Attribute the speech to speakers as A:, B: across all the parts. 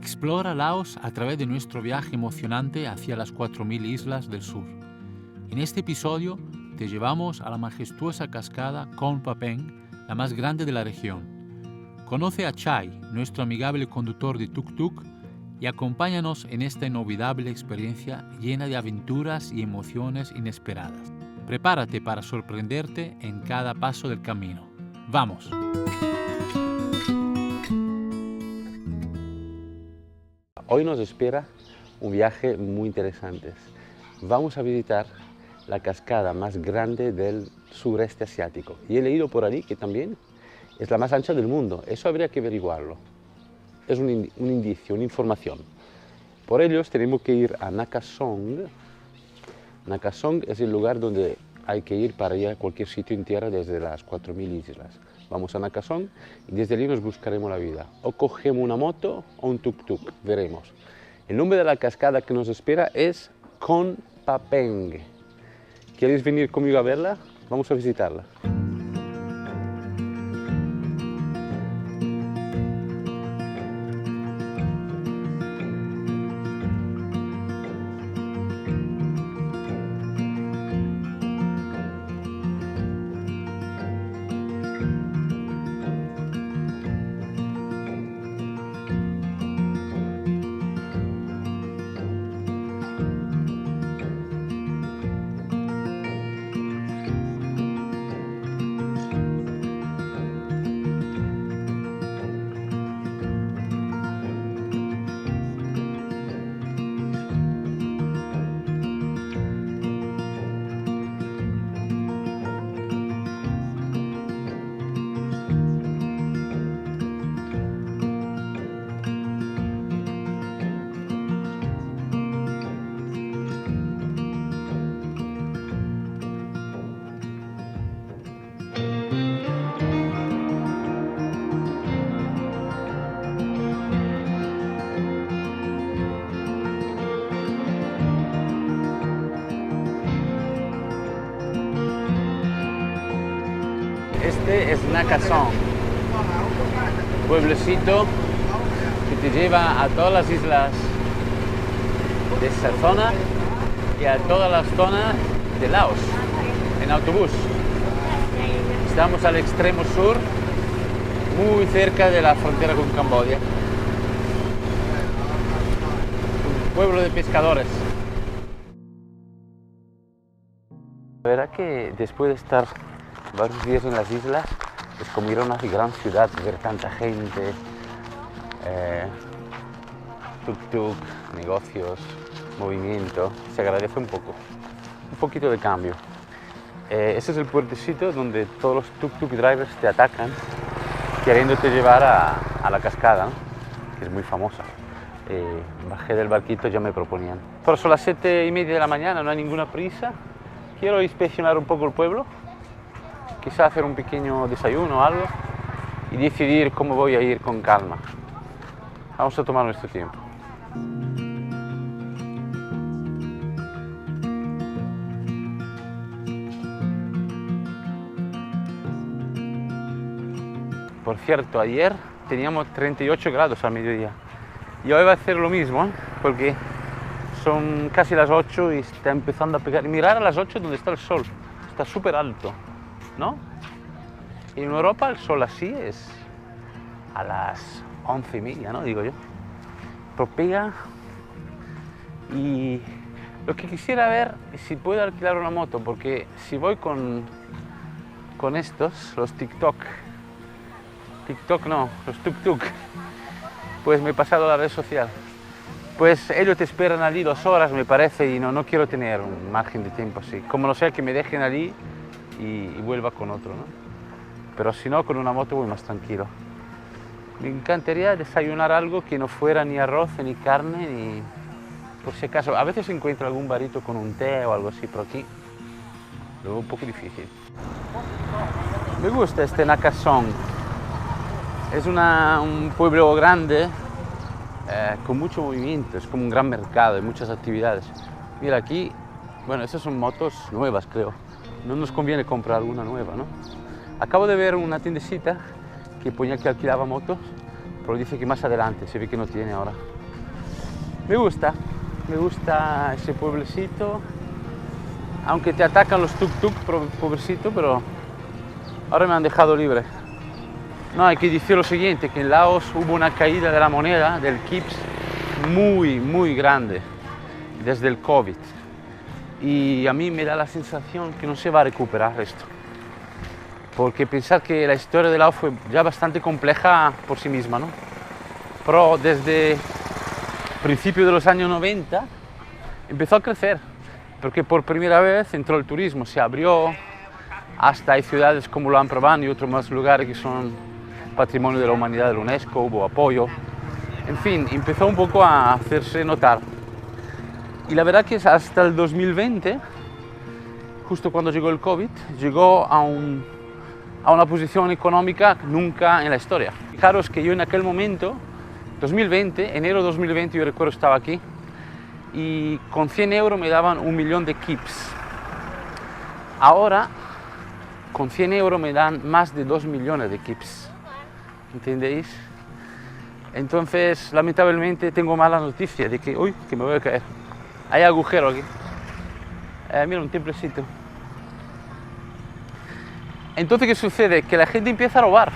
A: Explora Laos a través de nuestro viaje emocionante hacia las 4000 islas del sur. En este episodio te llevamos a la majestuosa cascada Khon Papeng, la más grande de la región. Conoce a Chai, nuestro amigable conductor de tuk-tuk, y acompáñanos en esta inolvidable experiencia llena de aventuras y emociones inesperadas. Prepárate para sorprenderte en cada paso del camino. ¡Vamos!
B: Hoy nos espera un viaje muy interesante. Vamos a visitar la cascada más grande del sureste asiático. Y he leído por ahí que también es la más ancha del mundo. Eso habría que averiguarlo. Es un indicio, una información. Por ello tenemos que ir a Nakha Song. Nakha Song es el lugar donde hay que ir para ir a cualquier sitio en tierra desde las 4000 islas. Vamos a Nakha Song y desde allí nos buscaremos la vida. O cogemos una moto o un tuk-tuk, veremos. El nombre de la cascada que nos espera es Khon Papeng. ¿Queréis venir conmigo a verla? Vamos a visitarla. Este es Nakha Song, pueblecito que te lleva a todas las islas de esa zona y a todas las zonas de Laos en autobús. Estamos al extremo sur, muy cerca de la frontera con Camboya. Un pueblo de pescadores. La verdad que después de estar varios días en las islas es como ir a una gran ciudad, ver tanta gente, tuk-tuk, negocios, movimiento. Se agradece un poquito de cambio. Ese es el puertecito donde todos los tuk-tuk drivers te atacan queriéndote llevar a la cascada, ¿no? Que es muy famosa. Bajé del barquito, ya me proponían. Pero son las 7:30 de la mañana, no hay ninguna prisa. Quiero inspeccionar un poco el pueblo, quizá hacer un pequeño desayuno o algo y decidir cómo voy a ir con calma. Vamos a tomar nuestro tiempo. Por cierto, ayer teníamos 38 grados al mediodía y hoy va a hacer lo mismo, porque son casi las 8 y está empezando a pegar. Mirar a las 8 donde está el sol, está súper alto, ¿no? Y en Europa el sol así es a las 11:30, ¿no? Digo yo. Pero pega. Y lo que quisiera ver es si puedo alquilar una moto, porque si voy con estos, los tuk-tuk no, los tuk-tuk, pues me he pasado a la red social. Pues ellos te esperan allí 2 horas, me parece, y no quiero tener un margen de tiempo así. Como no sea que me dejen allí y vuelva con otro, ¿no? Pero si no, con una moto voy más tranquilo. Me encantaría desayunar algo que no fuera ni arroz, ni carne, ni... Por si acaso, a veces encuentro algún barito con un té o algo así, pero aquí lo veo un poco difícil. Me gusta este Nakha Song. Es un pueblo grande, con mucho movimiento, es como un gran mercado, hay muchas actividades. Mira aquí, bueno, estas son motos nuevas, creo. No nos conviene comprar una nueva, ¿no? Acabo de ver una tiendecita que ponía que alquilaba motos pero dice que más adelante, se ve que no tiene ahora. Me gusta ese pueblecito, aunque te atacan los tuk-tuk, pobrecito, pero ahora me han dejado libre. No, hay que decir lo siguiente, que en Laos hubo una caída de la moneda, del Kips, muy grande, desde el COVID. Y a mí me da la sensación que no se va a recuperar esto. Porque pensar que la historia de Laos fue ya bastante compleja por sí misma, ¿no? Pero desde principios de los años 90 empezó a crecer, porque por primera vez entró el turismo, se abrió, hasta hay ciudades como Luang Prabang y otros más lugares que son Patrimonio de la Humanidad de la UNESCO, hubo apoyo. En fin, empezó un poco a hacerse notar. Y la verdad que hasta el 2020, justo cuando llegó el COVID, llegó a una posición económica nunca en la historia. Fijaros que yo en aquel momento, 2020, enero de 2020, yo recuerdo estaba aquí, y con 100 euros me daban 1 millón de Kips. Ahora, con 100 euros me dan más de 2 millones de Kips. ¿Entendéis? Entonces, lamentablemente, tengo mala noticia de que, uy, que me voy a caer. Hay agujero aquí. Mira, un templecito. Entonces, ¿qué sucede? Que la gente empieza a robar.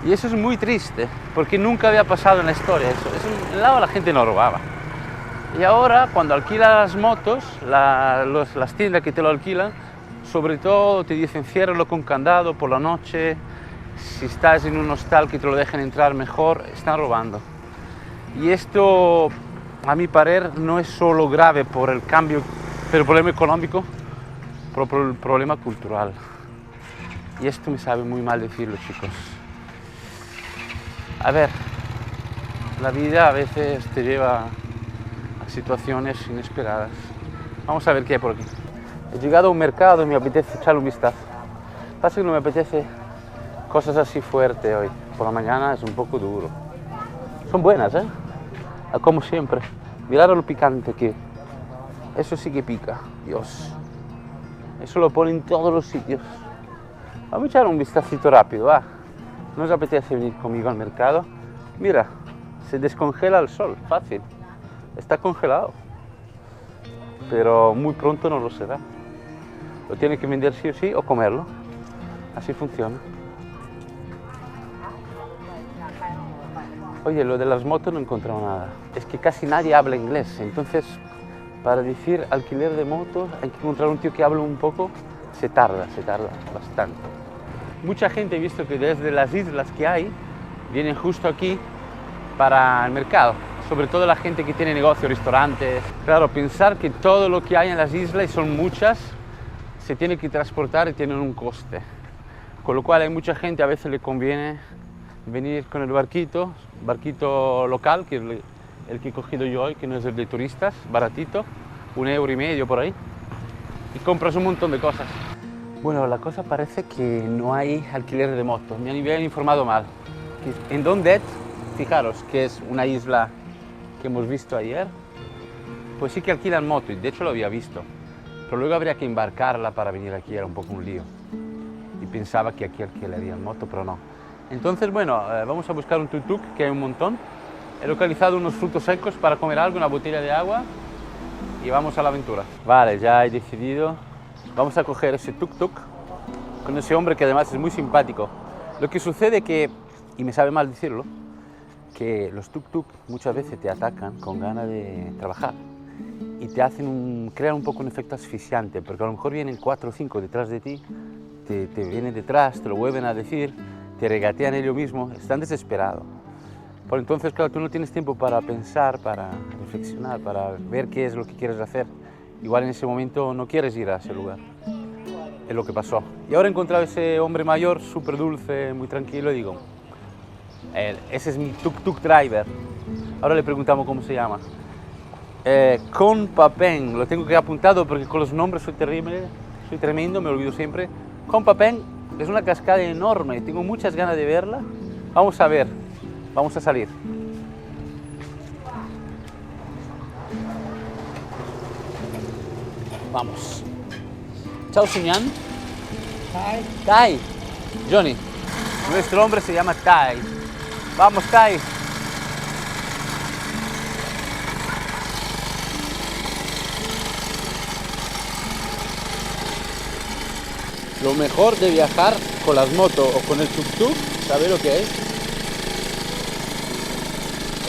B: Y eso es muy triste, porque nunca había pasado en la historia eso. En el lado la gente no robaba. Y ahora, cuando alquilas las motos, las tiendas que te lo alquilan, sobre todo te dicen ciérralo con candado por la noche. Si estás en un hostal que te lo dejen entrar mejor, están robando. Y esto, a mi parecer, no es solo grave por el cambio, por el problema económico, pero por el problema cultural. Y esto me sabe muy mal decirlo, chicos. A ver, la vida a veces te lleva a situaciones inesperadas. Vamos a ver qué hay por aquí. He llegado a un mercado y me apetece echarle un vistazo. Pasa que no me apetece cosas así fuertes hoy. Por la mañana es un poco duro. Son buenas, ¿eh? Como siempre. Mirad lo picante que... Eso sí que pica, Dios. Eso lo ponen en todos los sitios. Vamos a echar un vistacito rápido, va. ¿No os apetece venir conmigo al mercado? Mira, se descongela el sol, fácil. Está congelado. Pero muy pronto no lo será. Lo tiene que vender sí o sí o comerlo. Así funciona. Oye, lo de las motos no he encontrado nada. Es que casi nadie habla inglés, entonces para decir alquiler de motos hay que encontrar un tío que hable un poco. Se tarda bastante. Mucha gente he visto que desde las islas que hay vienen justo aquí para el mercado. Sobre todo la gente que tiene negocios, restaurantes. Claro, pensar que todo lo que hay en las islas, y son muchas, se tiene que transportar y tienen un coste. Con lo cual hay mucha gente, a veces le conviene venir con el barquito local, que es el que he cogido yo hoy, que no es el de turistas, baratito, 1,5 € por ahí, y compras un montón de cosas. Bueno, la cosa parece que no hay alquiler de motos, me habían informado mal. En Don Det, fijaros que es una isla que hemos visto ayer, pues sí que alquilan moto, y de hecho lo había visto, pero luego habría que embarcarla para venir aquí, era un poco un lío. Y pensaba que aquí alquilarían moto, pero no. Entonces, bueno, vamos a buscar un tuk-tuk, que hay un montón. He localizado unos frutos secos para comer algo, una botella de agua, y vamos a la aventura. Vale, ya he decidido. Vamos a coger ese tuk-tuk con ese hombre que además es muy simpático. Lo que sucede que, y me sabe mal decirlo, que los tuk-tuk muchas veces te atacan con ganas de trabajar y te hacen crean un poco un efecto asfixiante, porque a lo mejor vienen 4 o 5 detrás de ti, te vienen detrás, te lo vuelven a decir, te regatean ellos mismos, están desesperados. Por entonces, claro, tú no tienes tiempo para pensar, para reflexionar, para ver qué es lo que quieres hacer. Igual en ese momento no quieres ir a ese lugar. Es lo que pasó. Y ahora he encontrado ese hombre mayor, súper dulce, muy tranquilo, y digo, ese es mi tuk-tuk driver. Ahora le preguntamos cómo se llama. Khon Papeng, lo tengo que apuntado porque con los nombres soy tremendo, me olvido siempre. Khon Papeng es una cascada enorme, tengo muchas ganas de verla. Vamos a ver, vamos a salir. Vamos. Chao, Sunyan. Tai. Johnny. Nuestro hombre se llama Tai. Vamos, Kai. Lo mejor de viajar con las motos o con el tuk-tuk, ¿sabes lo que es?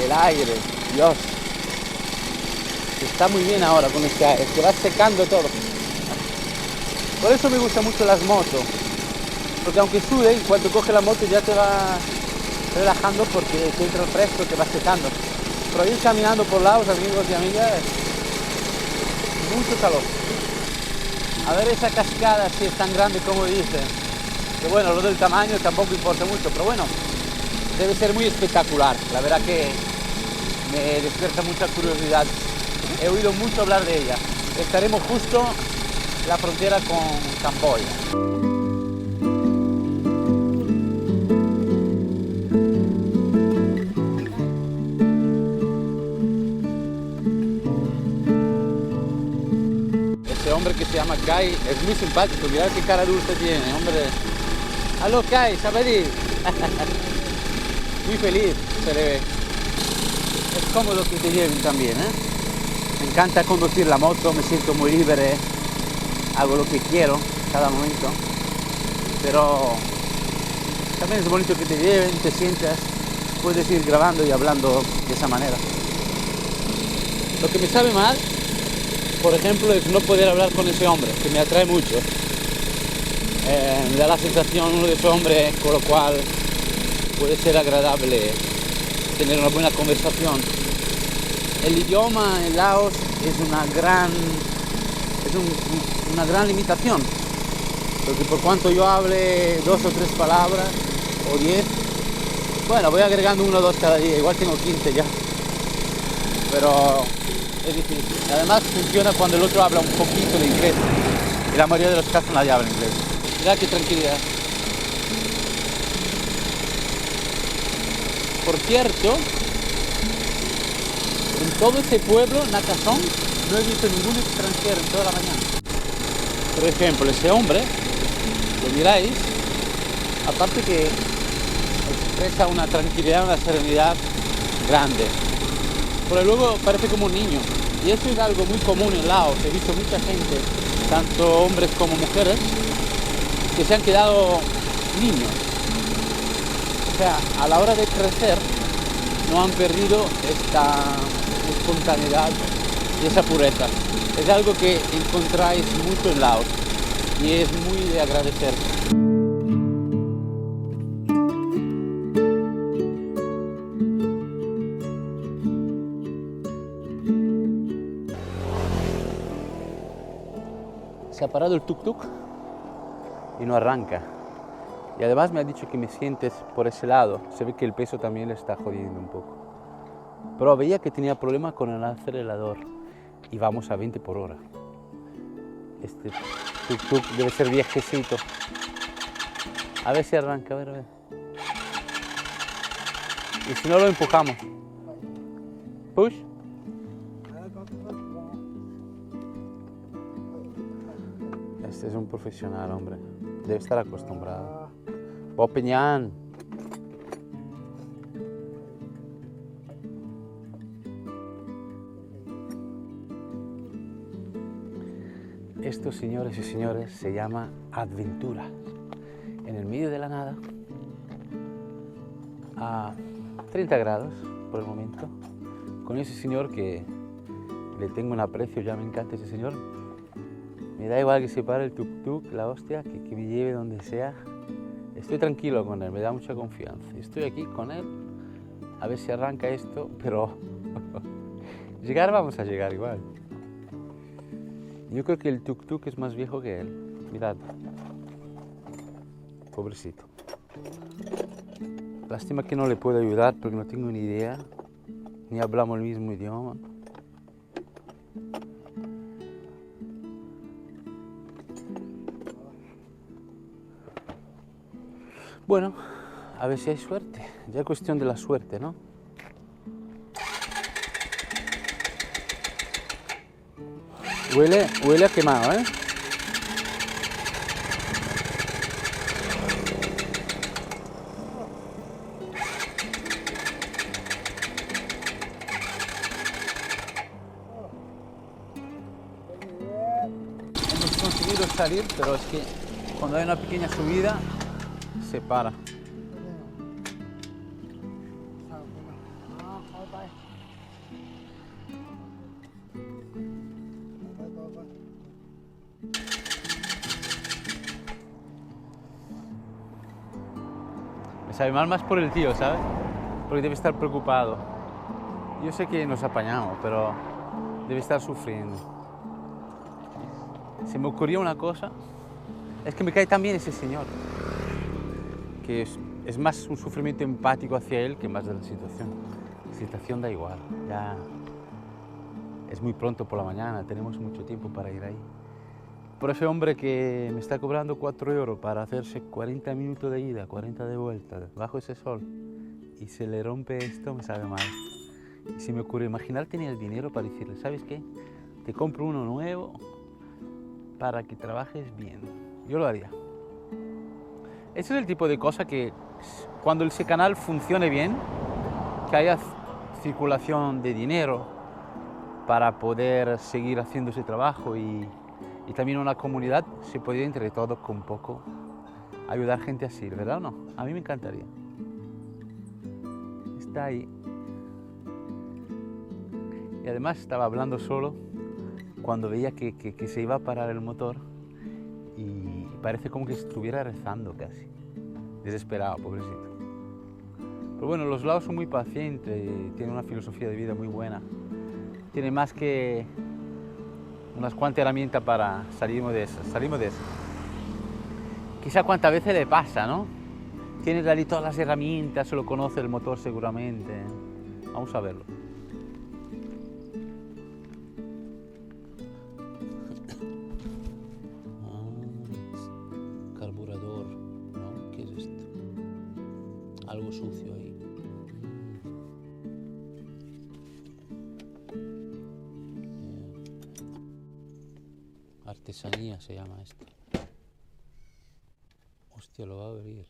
B: El aire, Dios. Está muy bien ahora con este aire, se va secando todo. Por eso me gustan mucho las motos. Porque aunque sude, cuando coge la moto ya te va relajando porque te entra el fresco, te va secando. Pero ir caminando por lados, amigos y amigas, mucho calor. A ver esa cascada si es tan grande como dicen. Que bueno, lo del tamaño tampoco importa mucho, pero bueno, debe ser muy espectacular. La verdad que me despierta mucha curiosidad. He oído mucho hablar de ella. Estaremos justo en la frontera con Camboya. Hombre que se llama Kai es muy simpático, mirad qué cara dulce tiene, hombre. Aló Kai, ¿sabes? Muy feliz se le ve. Es cómodo que te lleven también, ¿eh? Me encanta conducir la moto, me siento muy libre, hago lo que quiero cada momento. Pero también es bonito que te lleven, te sientas, puedes ir grabando y hablando de esa manera. Lo que me sabe mal, por ejemplo, es no poder hablar con ese hombre, que me atrae mucho. Me da la sensación de ese hombre con lo cual puede ser agradable tener una buena conversación. El idioma en Laos es una gran limitación, porque por cuanto yo hable 2 o 3 palabras o 10, bueno, voy agregando 1 o 2 cada día, igual tengo 15 ya, pero es difícil. Además funciona cuando el otro habla un poquito de inglés. Y la mayoría de los casos nadie habla inglés. Mirad qué tranquilidad. Por cierto, en todo ese pueblo, Nakasong, no he visto ningún extranjero en toda la mañana. Por ejemplo, ese hombre, lo miráis, aparte que expresa una tranquilidad, una serenidad grande. Pero luego parece como un niño. Y eso es algo muy común en Laos. He visto mucha gente, tanto hombres como mujeres, que se han quedado niños. O sea, a la hora de crecer, no han perdido esta espontaneidad y esa pureza. Es algo que encontráis mucho en Laos y es muy de agradecer. Se ha parado el tuk-tuk y no arranca. Y además me ha dicho que me sientes por ese lado. Se ve que el peso también le está jodiendo un poco. Pero veía que tenía problemas con el acelerador y vamos a 20 por hora. Este tuk-tuk debe ser viejecito. A ver si arranca, a ver, a ver. Y si no lo empujamos. Push. Este es un profesional, hombre. Debe estar acostumbrado. Bopeñán. Esto, señores y señores, se llama aventura. En el medio de la nada, a 30 grados por el momento, con ese señor que le tengo un aprecio, ya me encanta ese señor. Me da igual que se pare el tuk-tuk, la hostia, que me lleve donde sea. Estoy tranquilo con él, me da mucha confianza. Estoy aquí con él, a ver si arranca esto, pero llegar vamos a llegar igual. Yo creo que el tuk-tuk es más viejo que él. Mirad. Pobrecito. Lástima que no le puedo ayudar porque no tengo ni idea, ni hablamos el mismo idioma. Bueno, a ver si hay suerte. Ya es cuestión de la suerte, ¿no? Huele a quemado, ¿eh? conseguido salir, pero es que cuando hay una pequeña subida se para. Me sabe mal más por el tío, ¿sabes? Porque debe estar preocupado. Yo sé que nos apañamos, pero debe estar sufriendo. Se me ocurrió una cosa, es que me cae también ese señor, que es más un sufrimiento empático hacia él que más de la situación. La situación da igual, ya es muy pronto por la mañana, tenemos mucho tiempo para ir ahí. Por ese hombre que me está cobrando 4 euros para hacerse 40 minutos de ida, 40 de vuelta, bajo ese sol, y se le rompe esto, me sabe mal. Y se me ocurre, imaginar tener el dinero para decirle, ¿sabes qué? Te compro uno nuevo para que trabajes bien. Yo lo haría. Ese es el tipo de cosa que cuando ese canal funcione bien, que haya circulación de dinero para poder seguir haciendo ese trabajo y también una comunidad, se podría entre todos con poco ayudar gente así, ¿verdad o no? A mí me encantaría. Está ahí. Y además estaba hablando solo cuando veía que se iba a parar el motor y parece como que estuviera rezando casi. Desesperado, pobrecito. Pero bueno, los laos son muy pacientes, tienen una filosofía de vida muy buena. Tiene más que unas cuantas herramientas para salimos de eso. Quizá cuántas veces le pasa, ¿no? Tiene ahí todas las herramientas, se lo conoce el motor seguramente. Vamos a verlo. Carburador, ¿no? ¿Qué es esto? Algo sucio ahí. Artesanía se llama esto. Hostia, lo va a abrir.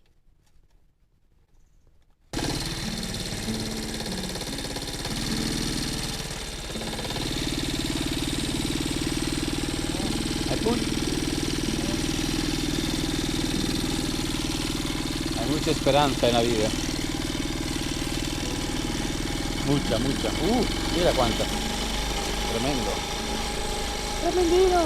B: Hay mucha esperanza en la vida. Mucha. Mira cuánta. Tremendo. Tremendino.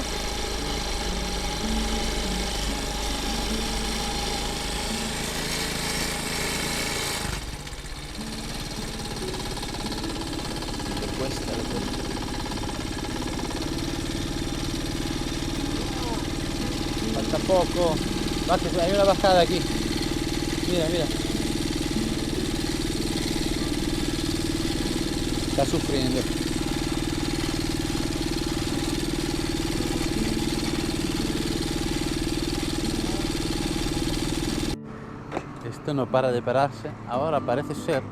B: Le cuesta. Falta poco. Va, que hay una bajada aquí. Mira. Está sufriendo. Esto no para de pararse. Ahora parece ser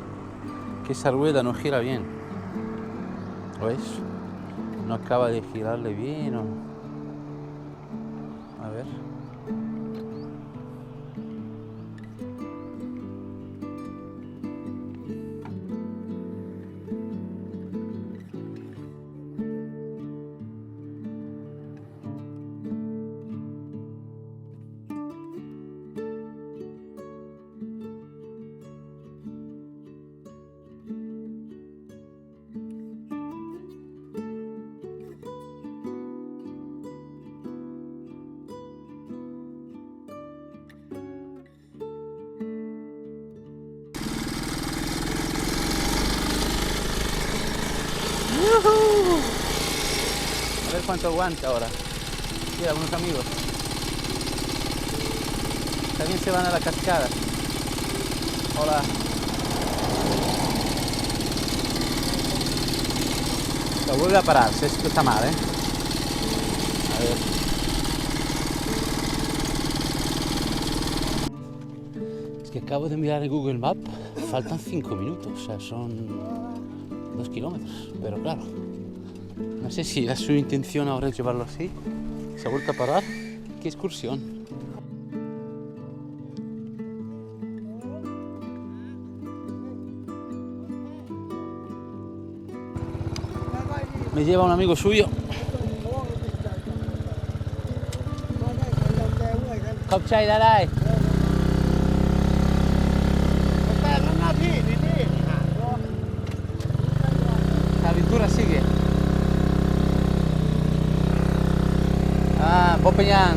B: que esa rueda no gira bien. ¿Ves? No acaba de girarle bien o... A ver. A ver cuánto aguanta ahora. Mira, unos amigos. También se van a la cascada. Hola. Lo vuelve a pararse, esto está mal, ¿eh? A ver. Es que acabo de mirar en Google Maps, faltan 5 minutos, o sea, son 2 kilómetros, pero claro, no sé si es su intención ahora llevarlo así. Se ha vuelto a parar. ¡Qué excursión! Me lleva un amigo suyo.
A: Khopchai Dalai.
C: แต่ละหน้าที่นี่หาโยม
A: La aventura sigue. Ah, Bopeñan.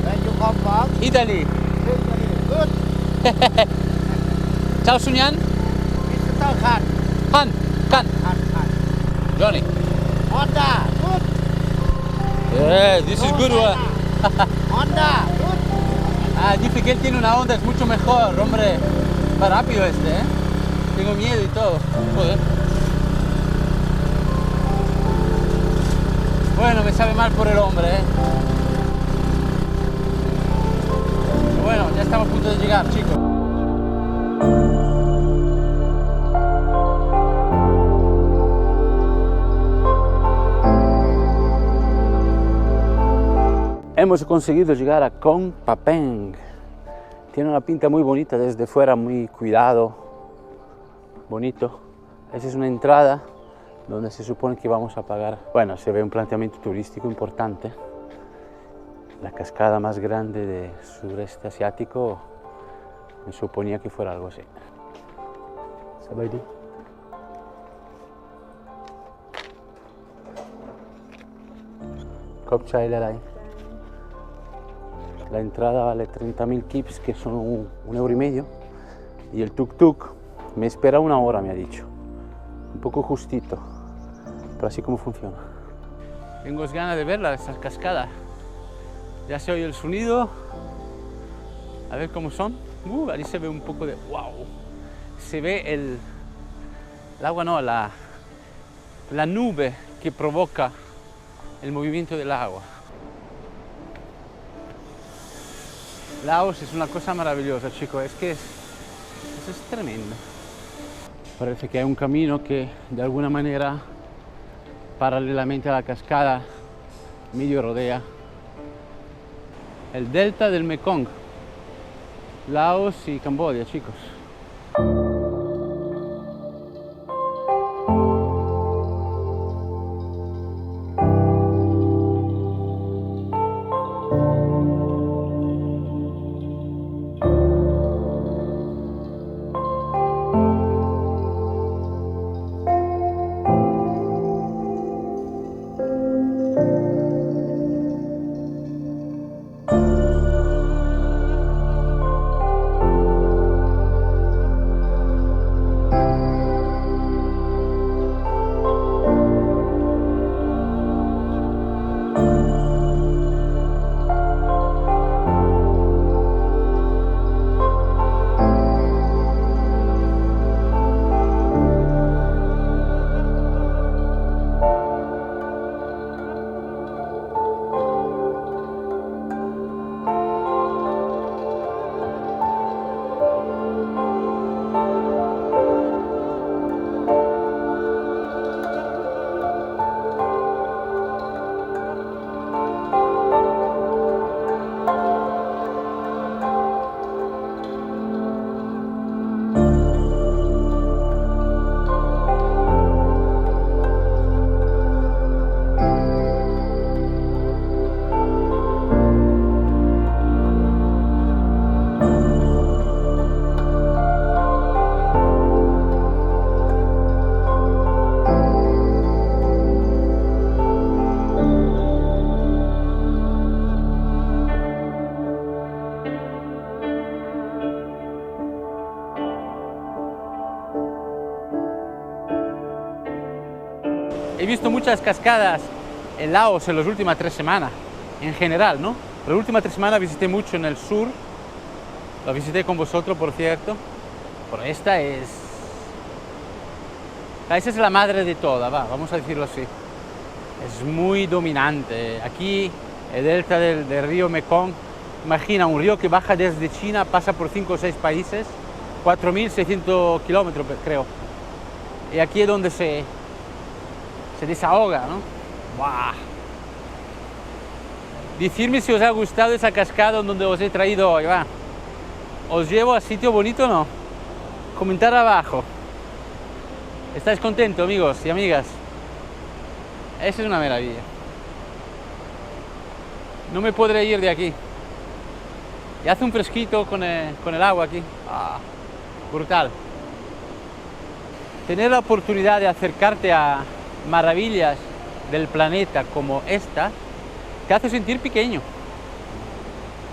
C: และอยู่ขอบฟ้า
A: Italy.
C: ขึ้นไปขึ้น
A: Ciao Sunyan.
C: มิสเตอร์คัน
A: Han. Kan.
C: คัน
A: Johnny.
C: ฮอนด้าขึ้น
A: Yeah, this is good one.
C: ฮอนด้าขึ้น
A: Ah, dice que él tiene una onda, es mucho mejor, hombre. Va rápido este, ¿eh? Tengo miedo y todo. Joder. Bueno, me sabe mal por el hombre, ¿eh? Pero bueno, ya estamos a punto de llegar, chicos.
B: Hemos conseguido llegar a Kon Papeng. Tiene una pinta muy bonita desde fuera, muy cuidado, bonito. Esa es una entrada donde se supone que vamos a pagar. Bueno, se ve un planteamiento turístico importante. La cascada más grande del sureste asiático, me suponía que fuera algo así. Sabaydi. Khopchai Dalai. La entrada vale 30.000 kips, que son un euro y medio. Y el tuk-tuk me espera 1 hora, me ha dicho. Un poco justito, pero así como funciona.
A: Tengo ganas de verla, esa cascada. Ya se oye el sonido. A ver cómo son. Ahí se ve un poco de... ¡Wow! Se ve el agua, no, la nube que provoca el movimiento del agua. Laos es una cosa maravillosa, chicos, es que eso es tremendo. Parece que hay un camino que de alguna manera, paralelamente a la cascada, medio rodea el delta del Mekong, Laos y Camboya, chicos. He visto muchas cascadas en Laos en las últimas 3 semanas, en general, ¿no? Pero las últimas 3 semanas visité mucho en el sur, la visité con vosotros, por cierto, pero esta es la madre de todas, vamos a decirlo así. Es muy dominante. Aquí, el delta del río Mekong, imagina un río que baja desde China, pasa por 5 o 6 países, 4.600 kilómetros, creo. Y aquí es donde se desahoga, ¿no? ¡Buah! Decidme si os ha gustado esa cascada donde os he traído hoy, va. ¿Os llevo a sitio bonito o no? Comentar abajo. ¿Estáis contentos, amigos y amigas? Esa es una maravilla. No me podré ir de aquí.
B: Y hace un fresquito con el agua aquí. Ah, brutal. Tener la oportunidad de acercarte a maravillas del planeta como esta te hace sentir pequeño.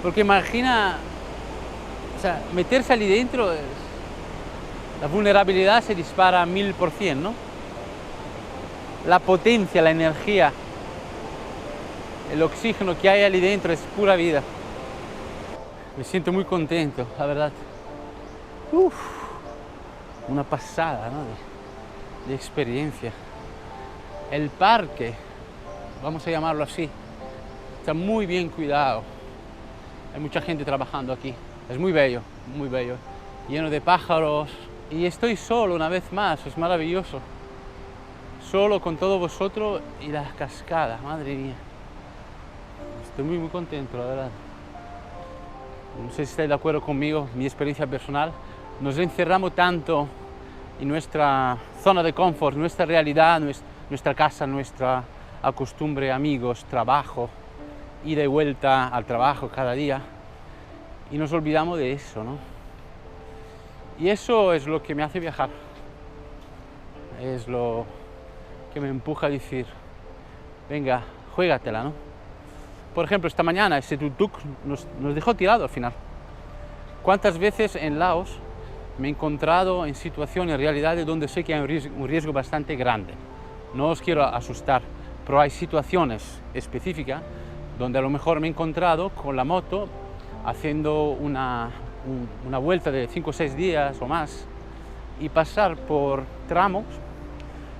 B: Porque imagina, o sea, meterse allí dentro, la vulnerabilidad se dispara a 1000%, ¿no? La potencia, la energía, el oxígeno que hay allí dentro es pura vida. Me siento muy contento, la verdad. Uf, una pasada, ¿no? de experiencia. El parque, vamos a llamarlo así, está muy bien cuidado. Hay mucha gente trabajando aquí. Es muy bello, lleno de pájaros. Y estoy solo una vez más, es maravilloso. Solo con todos vosotros y las cascadas, madre mía. Estoy muy contento, la verdad. No sé si estáis de acuerdo conmigo, mi experiencia personal. Nos encerramos tanto en nuestra zona de confort, nuestra realidad, nuestra casa, nuestra costumbre, amigos, trabajo, ida y vuelta al trabajo cada día. Y nos olvidamos de eso, ¿no? Y eso es lo que me hace viajar. Es lo que me empuja a decir, venga, juégatela, ¿no? Por ejemplo, esta mañana ese tuk-tuk nos dejó tirado al final. ¿Cuántas veces en Laos me he encontrado en situaciones, realidades donde sé que hay un riesgo bastante grande? No os quiero asustar, pero hay situaciones específicas donde a lo mejor me he encontrado con la moto haciendo una vuelta de 5 o 6 días o más y pasar por tramos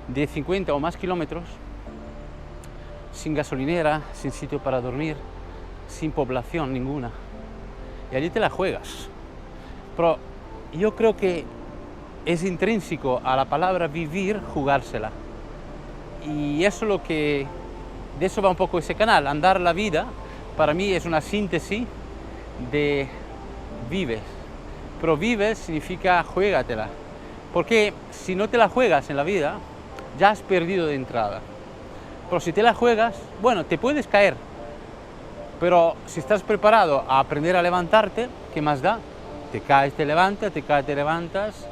B: de 50 o más kilómetros sin gasolinera, sin sitio para dormir, sin población ninguna. Y allí te la juegas. Pero yo creo que es intrínseco a la palabra vivir, jugársela. Y eso es lo que, de eso va un poco ese canal. Andar la vida, para mí es una síntesis de vives. Pero vives significa juégatela. Porque si no te la juegas en la vida, ya has perdido de entrada. Pero si te la juegas, bueno, te puedes caer. Pero si estás preparado a aprender a levantarte, ¿qué más da? Te caes, te levantas, te caes, te levantas,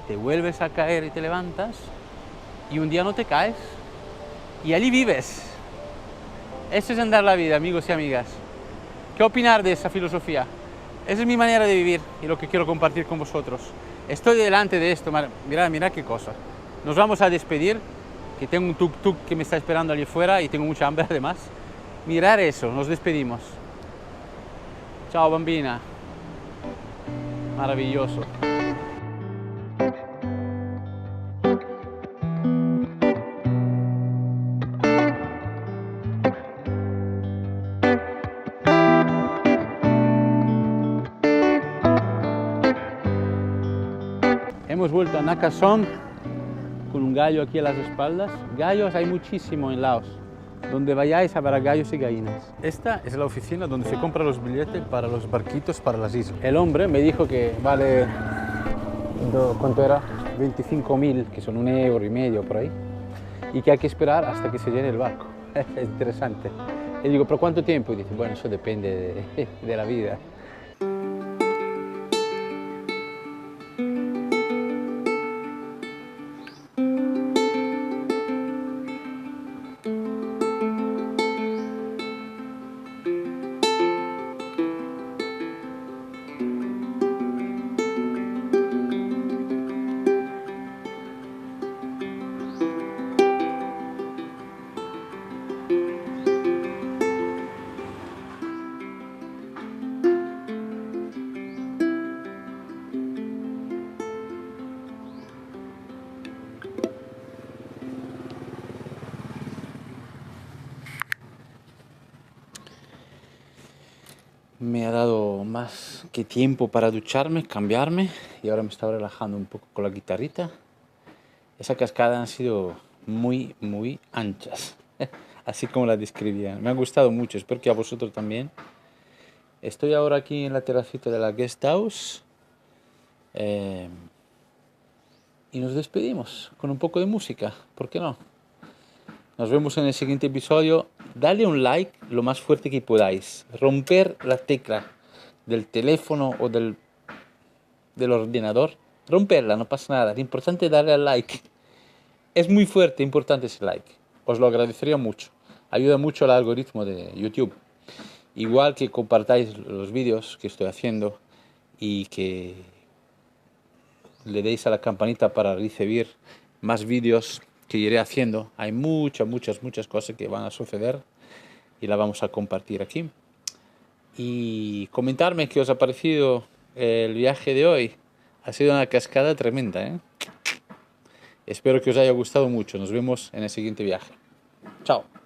B: te vuelves a caer y te levantas, y un día no te caes, y allí vives. Eso es andar la vida, amigos y amigas. ¿Qué opinar de esa filosofía? Esa es mi manera de vivir y lo que quiero compartir con vosotros. Estoy delante de esto, mirad qué cosa. Nos vamos a despedir, que tengo un tuk-tuk que me está esperando allí fuera y tengo mucha hambre además. Mirar eso, nos despedimos. Chao, bambina. Maravilloso. Hemos vuelto a Nakasong con un gallo aquí a las espaldas. Gallos hay muchísimo en Laos. Donde vayáis habrá gallos y gallinas. Esta es la oficina donde se compran los billetes para los barquitos para las islas. El hombre me dijo que vale, ¿cuánto era? 25.000, que son €1,50 por ahí. Y que hay que esperar hasta que se llene el barco. Es interesante. Le digo, ¿pero cuánto tiempo? Y dice, bueno, eso depende de la vida. Me ha dado más que tiempo para ducharme, cambiarme y ahora me estaba relajando un poco con la guitarrita. Esa cascada han sido muy anchas, así como la describían. Me ha gustado mucho, espero que a vosotros también. Estoy ahora aquí en la terracita de la guest house y nos despedimos con un poco de música, ¿por qué no? Nos vemos en el siguiente episodio. Dale un like lo más fuerte que podáis. Romper la tecla
A: del teléfono o del ordenador, romperla, no pasa nada. Lo importante es darle al like. Es muy fuerte, importante ese like. Os lo agradecería mucho. Ayuda mucho al algoritmo de YouTube. Igual que compartáis los vídeos que estoy haciendo y que le deis a la campanita para recibir más vídeos que iré haciendo. Hay muchas cosas que van a suceder y las vamos a compartir aquí. Y comentarme qué os ha parecido el viaje de hoy. Ha sido una cascada tremenda, ¿eh? Espero que os haya gustado mucho. Nos vemos en el siguiente viaje. Chao.